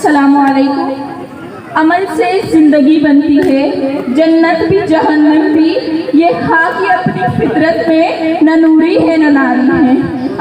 अस्सलामु अलैकुम। अमल से जिंदगी बनती है, जन्नत भी जहन्नम भी, ये खाकी अपनी फितरत में न नूरी है न नारी है।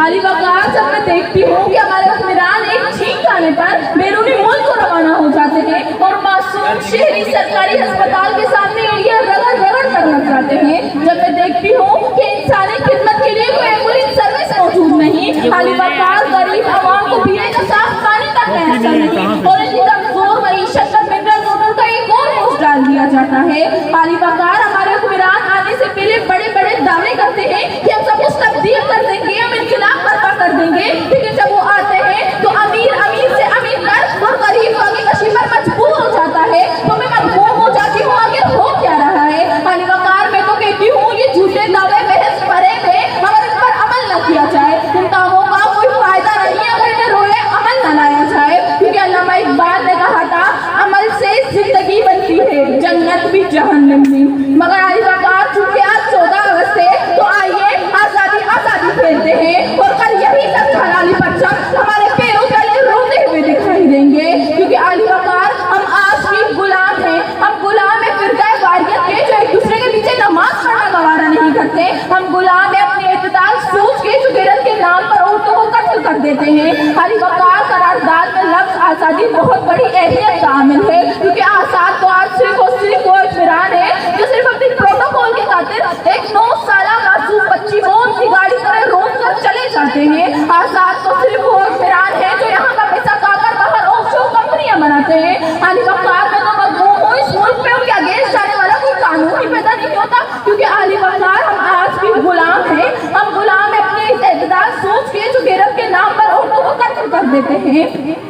अली वक़ार जब मैं देखती हूँ कि हमारे हुक्मरान एक छींक आने पर बैरूनी मुल्क को रवाना हो जाते हैं और मासूम शहरी सरकारी अस्पताल के सामने एरिया रगड़ रगड़ कर लग जाते हैं, जब मैं देखती हूँ कि इंसानी खिदमत के लिए कोई एम्बुलेंस सर्विस मौजूद नहीं, अली वक़ार गरीब आवाम को पीने का साफ पानी तक मैसर नहीं और इनकी कमजोर मईशत पर मिनरल वाटर का एक और बोझ डाल दिया जाता है। अली वक़ार हमारे हुक्मरान आने से पहले बड़े बड़े दावे करते हैं कि हम सब कुछ तब्दील कर देंगे, हम इनकलाब बर्पा कर देंगे, लेकिन जब वो आते हैं तो अमीर अमीर से अमीर कर और गरीब आगे कशी पर मजबूर हो जाता है। तो मैं मजबूर हो जाती हूँ, आगे हो क्या रहा है। अली वक़ार मैं तो कहती हूँ ये झूठे दावे बहस भरे थे, अगर इन पर अमल न किया जाए, इन दावों का कोई फायदा नहीं है अगर इन्हें रोए अमल न लाया जाए, क्योंकि अल्लामा इकबाल ने कहा था अमल से जिंदगी बनती है, जन्नत भी जहन्नम भी। मगर अली वक़ार चूंकि आज 14 अगस्त है तो आइए आजादी आजादी खेलते हैं और कल यही सब हलाली परचम हमारे पैरों तले रोते हुए दिखाई देंगे, क्योंकि अली वक़ार हम आज भी गुलाम हैं, हम गुलाम है फिरका वारियत के जो एक दूसरे के पीछे नमाज पढ़ना गवारा नहीं करते, हम गुलाम है अपनी इत्तेदाल सोच के जो गिरत के नाम पर औरतों को कत्ल कर देते हैं। अली वक़ार करारदाद में लफ्ज़ आज़ादी बहुत बड़ी अहमियत का आमिल है, क्योंकि आज़ाद तो आज सिर्फ और सिर्फ वो इत्मीनान है जो सिर्फ अपनी प्रोटोकॉल के खातिर एक 9 साला मासूम बच्ची को उनकी गाड़ी पर रोक कर चले जाते हैं। आज़ाद तो सिर्फ वो इत्मीनान है जो यहाँ का पैसा खाकर बाहर ऑफशोर कंपनियां बनाते हैं। अली वक़ार में तो मजबूर हूँ इस मुल्क में उनके अगेंस्ट जाने वाला कोई कानून ही पैदा नहीं होता, क्योंकि अली वक़ार हम आज भी गुलाम हैं, हम गुलाम है अपनी इत्तेदाल सोच के जो गिरफ्त के नाम पर औरतों को कत्ल कर देते हैं।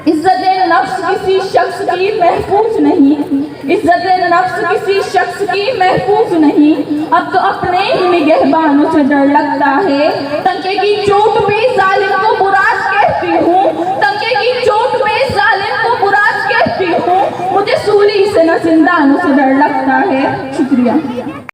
इज्जत नफ्स किसी शख्स की महफूज नहीं, इज्जत नफ्स किसी शख्स की महफूज नहीं, अब तो अपने ही निगहबानों से डर लगता है। तंके की चोट पे जालिम को बुराज कहती हूँ, तंके की चोट पे जालिम को बुराज कहती हूँ, मुझे सूली से न जिंदानों से डर लगता है। शुक्रिया।